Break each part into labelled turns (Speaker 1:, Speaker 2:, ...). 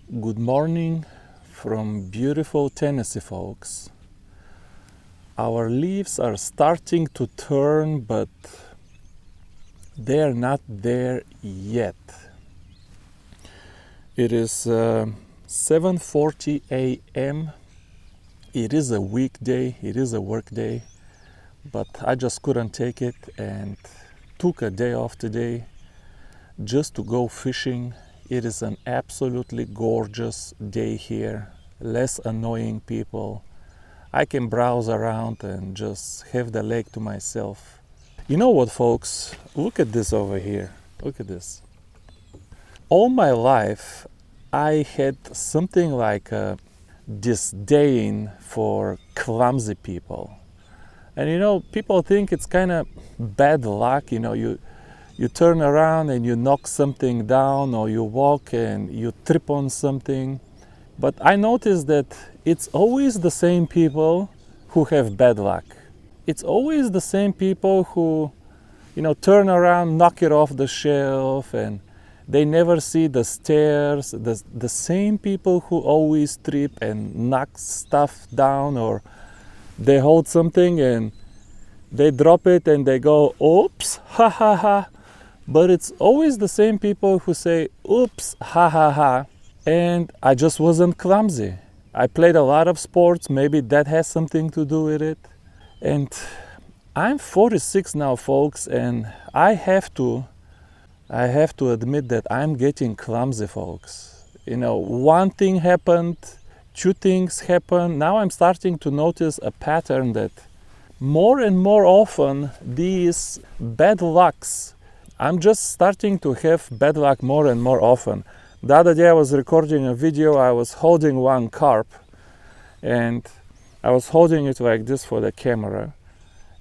Speaker 1: Good morning from beautiful Tennessee, folks. Our leaves are starting to turn, but they are not there yet. It is 7:40 a.m. It is a weekday, it is a work day, but I just couldn't take it and took a day off today just to go fishing. It is an absolutely gorgeous day here, less annoying people. I can browse around and just have the lake to myself. You know what, folks? Look at this over here. Look at this. All my life, I had something like a disdain for clumsy people. And you know, people think it's kind of bad luck. You know, you turn around and you knock something down, or you walk and you trip on something. But I noticed that it's always the same people who have bad luck. It's always the same people who, turn around, knock it off the shelf, and they never see the stairs. The same people who always trip and knock stuff down, or they hold something and they drop it and they go, oops, ha ha ha. But it's always the same people who say, oops, ha ha ha. And I just wasn't clumsy. I played a lot of sports. Maybe that has something to do with it. And I'm 46 now, folks, and I have to admit that I'm getting clumsy, folks. One thing happened, two things happened. Now I'm starting to notice a pattern that more and more often these bad lucks, I'm just starting to have bad luck more and more often. The other day I was recording a video. I was holding one carp and I was holding it like this for the camera.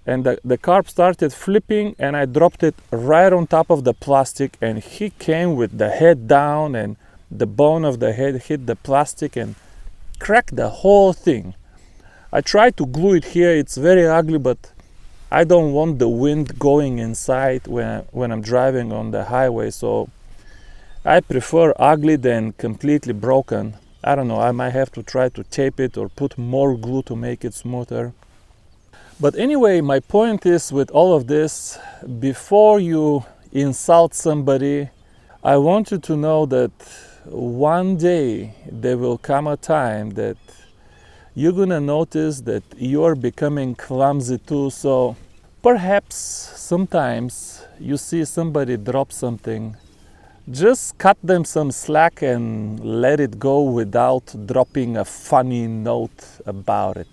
Speaker 1: And the carp started flipping and I dropped it right on top of the plastic, and he came with the head down and the bone of the head hit the plastic and cracked the whole thing. I tried to glue it here. It's very ugly, but I don't want the wind going inside when I'm driving on the highway, so I prefer ugly than completely broken. I don't know, I might have to try to tape it or put more glue to make it smoother. But anyway, my point is, with all of this, before you insult somebody, I want you to know that one day there will come a time that you're gonna notice that you're becoming clumsy too. So perhaps sometimes you see somebody drop something, just cut them some slack and let it go without dropping a funny note about it.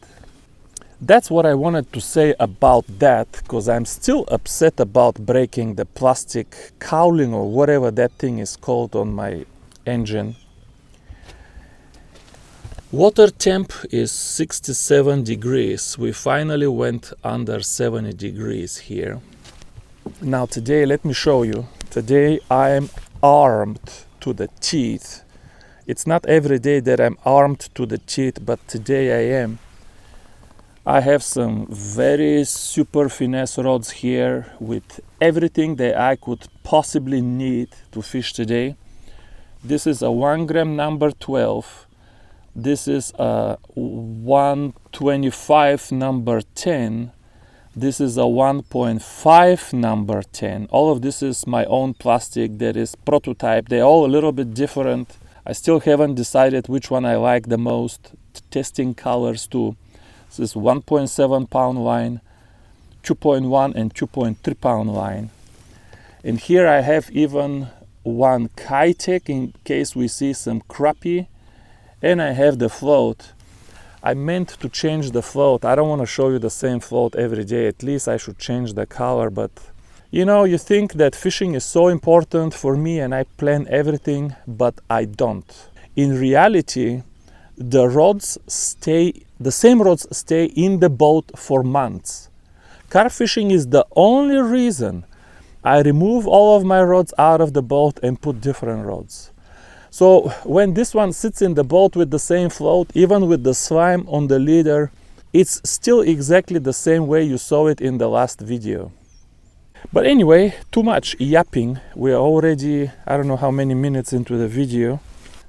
Speaker 1: That's what I wanted to say about that, because I'm still upset about breaking the plastic cowling or whatever that thing is called on my engine. Water temp is 67 degrees. We finally went under 70 degrees here. Now today, let me show you. Today I'm armed to the teeth. It's not every day that I'm armed to the teeth, but today I am. I have some very super finesse rods here with everything that I could possibly need to fish today. This is a 1 gram number 12. This is a 125 number 10. This is a 1.5 number 10. All of this is my own plastic that is prototype. They're all a little bit different. I still haven't decided which one I like the most. Testing colors too. This is 1.7 pound line, 2.1 and 2.3 pound line. And here I have even one Kitech in case we see some crappie. And I have the float. I meant to change the float. I don't want to show you the same float every day. At least I should change the color. But you think that fishing is so important for me and I plan everything, but I don't. In reality, the same rods stay in the boat for months. Carp fishing is the only reason I remove all of my rods out of the boat and put different rods. So when this one sits in the boat with the same float, even with the slime on the leader, it's still exactly the same way you saw it in the last video. But anyway, too much yapping. We're already, I don't know how many minutes into the video.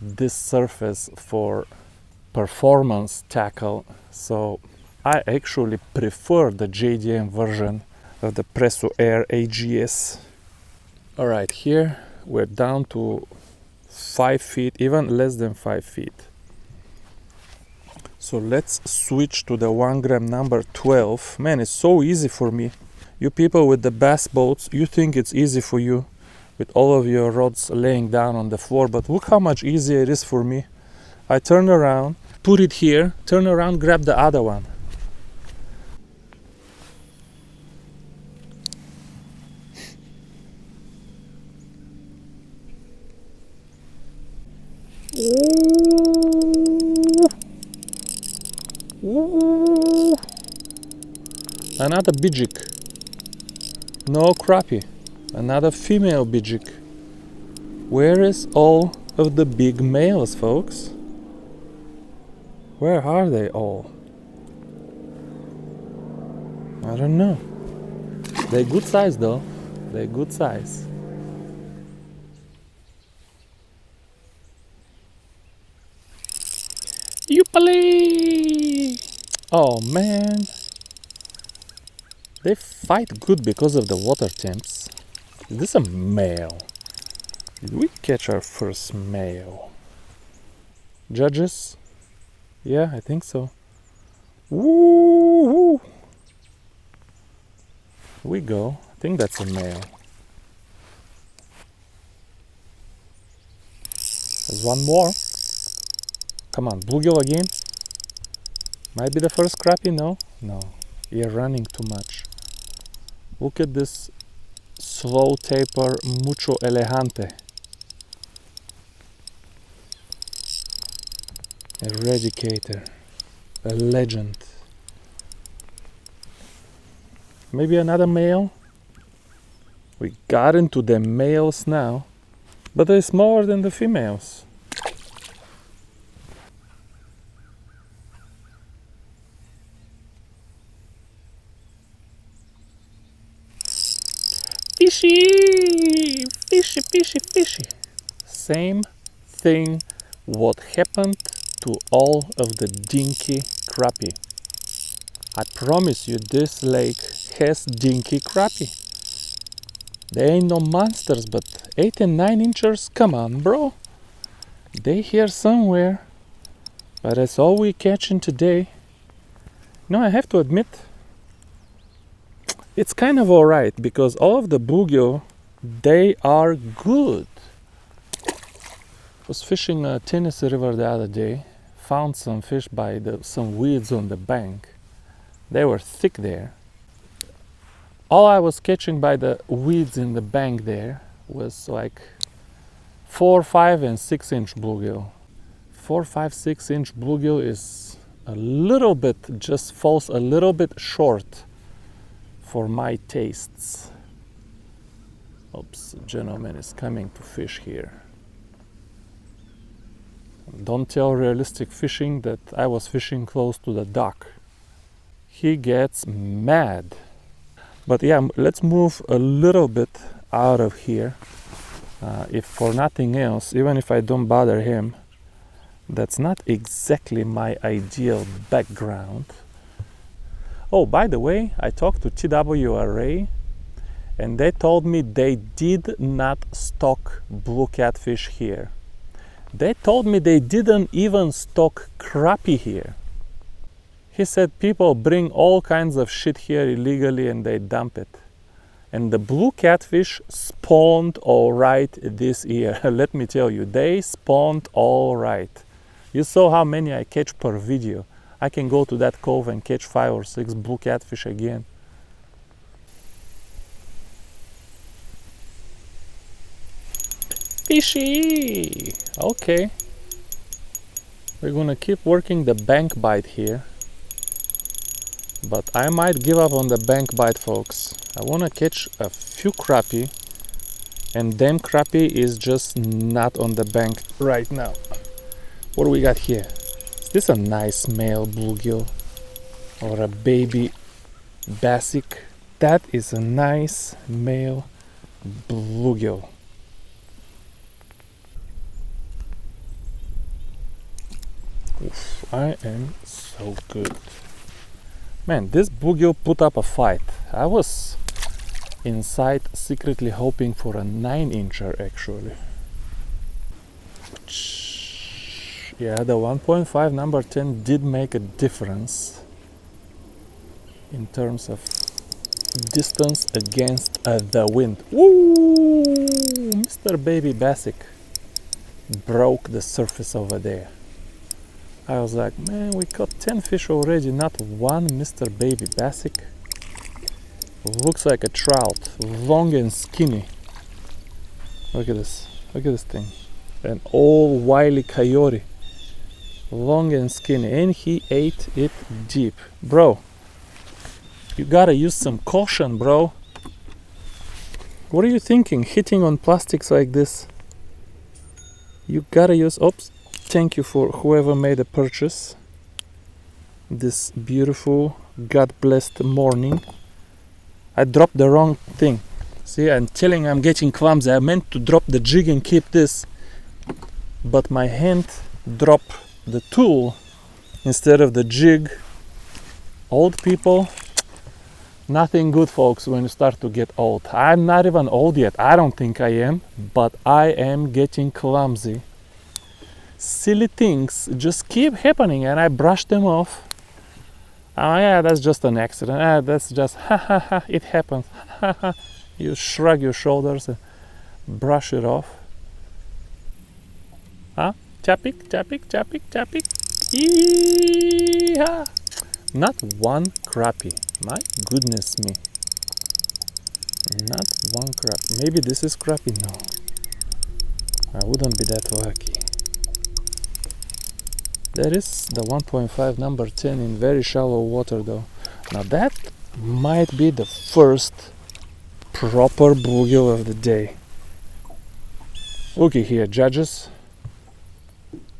Speaker 1: this surface for performance tackle, so I actually prefer the JDM version of the Presso Air AGS. Alright, here we're down to 5 feet, even less than 5 feet. So let's switch to the 1 gram number 12. Man, it's so easy for me. You people with the bass boats, you think it's easy for you with all of your rods laying down on the floor, but look how much easier it is for me. I turn around, put it here, turn around, grab the other one. Ooh. Another bijik. No crappie. Another female bijik. Where is all of the big males, folks? Where are they all? I don't know. They're good size though. They're good size. Youpali! Oh man. They fight good because of the water temps. Is this a male? Did we catch our first male? Judges? Yeah, I think so. Woo! Here we go. I think that's a male. There's one more. Come on, bluegill again. Might be the first crappie, no? No, you're running too much. Look at this slow taper, mucho elegante. Eradicator, a legend. Maybe another male? We got into the males now, but they're smaller than the females. Fishy! Fishy, fishy, fishy. Same thing what happened to all of the dinky crappie. I promise you this lake has dinky crappie. They ain't no monsters, but 8 and 9 inchers, come on bro. They here somewhere, but that's all we catching today. No, I have to admit, it's kind of alright, because all of the bluegill, they are good. Was fishing a Tennessee River the other day, found some fish by some weeds on the bank. They were thick there. All I was catching by the weeds in the bank there was like 4, 5 and 6 inch bluegill. 4, 5, 6 inch bluegill is a little bit, just falls a little bit short for my tastes. Oops, a gentleman is coming to fish here. Don't tell Realistic Fishing that I was fishing close to the dock. He gets mad. But yeah, let's move a little bit out of here. If for nothing else, even if I don't bother him, that's not exactly my ideal background. Oh, by the way, I talked to TWRA and they told me they did not stock blue catfish here. They told me they didn't even stock crappie here. He said people bring all kinds of shit here illegally and they dump it. And the blue catfish spawned all right this year. Let me tell you, they spawned all right. You saw how many I catch per video. I can go to that cove and catch 5 or 6 blue catfish again. Fishy! Okay. We're gonna keep working the bank bite here. But I might give up on the bank bite, folks. I wanna catch a few crappie, and them crappie is just not on the bank right now. What do we got here? Is this a nice male bluegill or a baby basic? That is a nice male bluegill. Oof, I am so good. Man, this bluegill put up a fight. I was inside secretly hoping for a 9-incher actually. Yeah, the 1.5 number 10 did make a difference in terms of distance against the wind. Woo! Mr. Baby Basic broke the surface over there. I was like, man, we caught 10 fish already, not one Mr. Baby Basic. Looks like a trout, long and skinny. Look at this thing. An old wily coyote, long and skinny, and he ate it deep. Bro, you gotta use some caution, bro. What are you thinking, hitting on plastics like this? You gotta use, oops, thank you for whoever made the purchase. This beautiful, God-blessed morning. I dropped the wrong thing. See, I'm telling I'm getting clumsy. I meant to drop the jig and keep this, but my hand dropped the tool instead of the jig. Old people, nothing good, folks, when you start to get old. I'm not even old yet. I don't think I am, but I am getting clumsy. Silly things just keep happening and I brush them off. Oh yeah, that's just an accident. That's just it happens. You shrug your shoulders and brush it off. Huh? Chapik, chapik, chapik, chapik. Yee-haw. Not one crappie. My goodness me. Not one crappie. Maybe this is crappie? No. I wouldn't be that lucky. There is the 1.5 number 10 in very shallow water though. Now that might be the first proper bluegill of the day. Looky here, judges.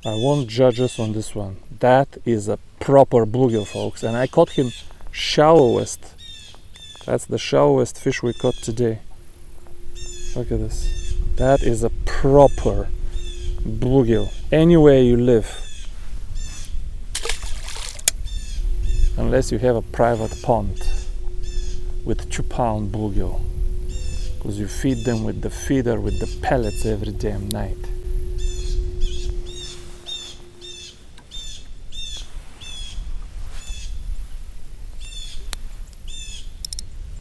Speaker 1: I want judges on this one. That is a proper bluegill, folks, and I caught him shallowest. That's the shallowest fish we caught today. Look at this. That is a proper bluegill. Anywhere you live. Unless you have a private pond with 2-pound bluegill, because you feed them with the feeder with the pellets every damn night.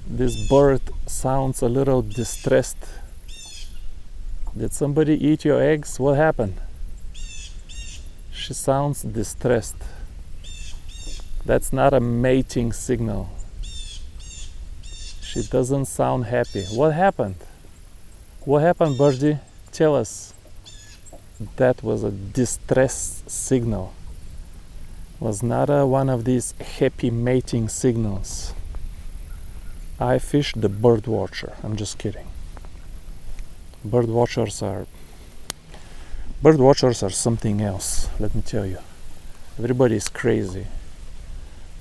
Speaker 1: This bird sounds a little distressed. Did somebody eat your eggs? What happened? She sounds distressed. That's not a mating signal. She doesn't sound happy. What happened? What happened, birdie? Tell us. That was a distress signal. Was not one of these happy mating signals. I fished the bird watcher. I'm just kidding. Bird watchers are something else, let me tell you. Everybody is crazy.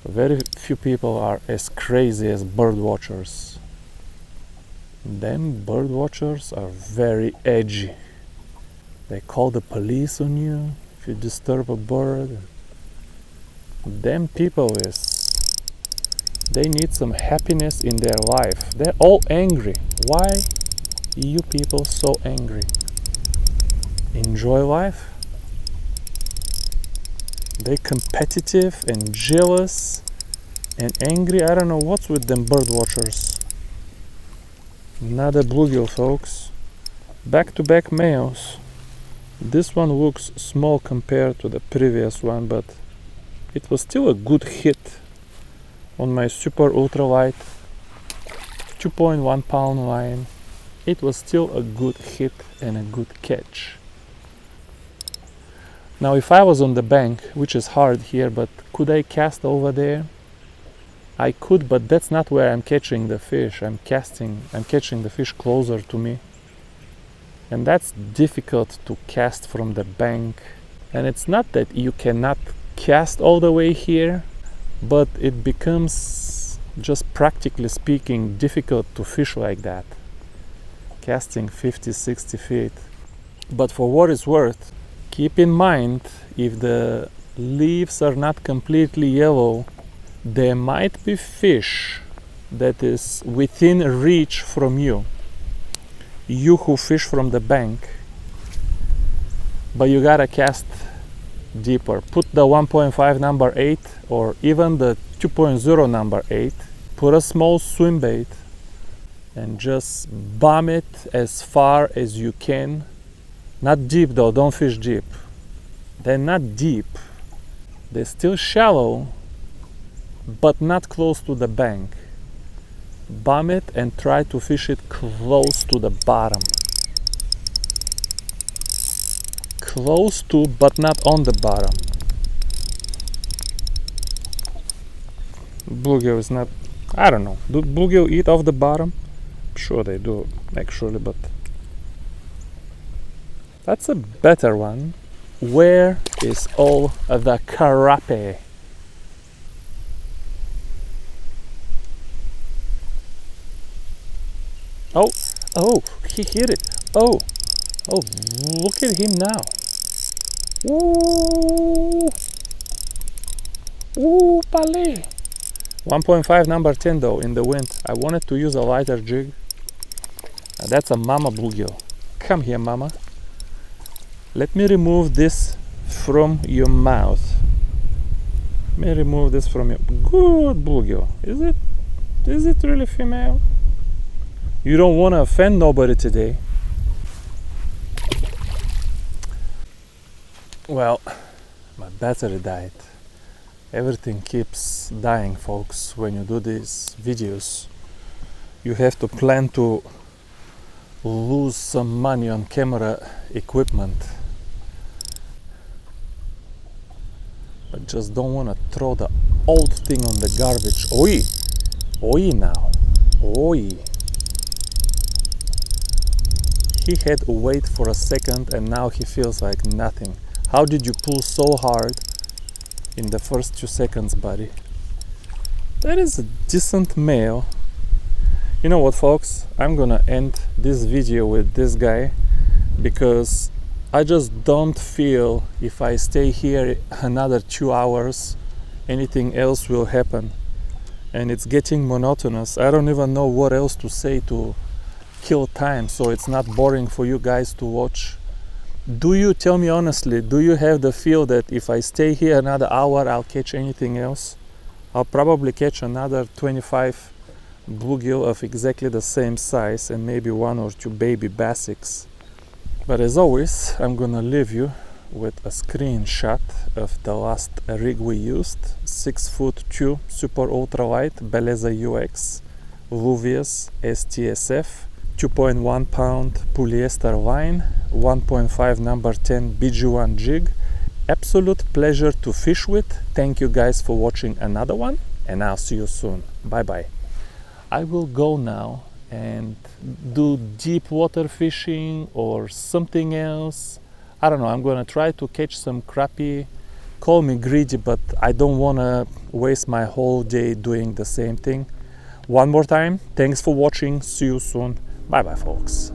Speaker 1: Very few people are as crazy as bird watchers. Them bird watchers are very edgy. They call the police on you if you disturb a bird. Them people they need some happiness in their life. They're all angry. Why you people so angry? Enjoy life? They're competitive and jealous and angry. I don't know what's with them bird watchers. Not a bluegill, folks. Back-to-back males. This one looks small compared to the previous one, but it was still a good hit on my super ultralight 2.1 pound line. It was still a good hit and a good catch. Now if I was on the bank, which is hard here, but could I cast over there? I could, but that's not where I'm catching the fish. I'm catching the fish closer to me. And that's difficult to cast from the bank. And it's not that you cannot cast all the way here, but it becomes, just practically speaking, difficult to fish like that. Casting 50, 60 feet. But for what it's worth, keep in mind, if the leaves are not completely yellow, there might be fish that is within reach from you. You who fish from the bank, but you gotta cast deeper. Put the 1.5 number 8 or even the 2.0 number 8. Put a small swim bait and just bomb it as far as you can. Not deep though, don't fish deep. They're not deep. They're still shallow, but not close to the bank. Bomb it and try to fish it close to the bottom. Close to, but not on the bottom. Bluegill is not, I don't know. Do bluegill eat off the bottom? Sure they do, actually, but that's a better one. Where is all the carapace? Oh, he hit it. Oh, look at him now. Ooh, palais. 1.5 number 10 though, in the wind. I wanted to use a lighter jig. That's a mama bluegill. Come here, mama. Let me remove this from your mouth. Let me remove this from your... Good bluegill. Is it really female? You don't want to offend nobody today. Well, my battery died. Everything keeps dying, folks, when you do these videos. You have to plan to lose some money on camera equipment, but just don't want to throw the old thing on the garbage. Oi now, oi. He had to wait for a second and now he feels like nothing. How did you pull so hard in the first 2 seconds, buddy? That is a decent male. You know what, folks? I'm gonna end this video with this guy because I just don't feel if I stay here another 2 hours anything else will happen, and it's getting monotonous. I don't even know what else to say to kill time so it's not boring for you guys to watch. Do you, tell me honestly, do you have the feel that if I stay here another hour I'll catch anything else? I'll probably catch another 25 bluegill of exactly the same size and maybe 1 or 2 baby bassics. But as always, I'm gonna leave you with a screenshot of the last rig we used. 6'2" super ultralight Beleza UX Luvias STSF, 2.1 pound polyester line, 1.5 number 10 BG1 jig. Absolute pleasure to fish with. Thank you guys for watching another one, and I'll see you soon. Bye bye. I will go now and do deep water fishing or something else. I don't know, I'm gonna try to catch some crappie. Call me greedy, but I don't wanna waste my whole day doing the same thing. One more time, thanks for watching. See you soon. Bye bye, folks.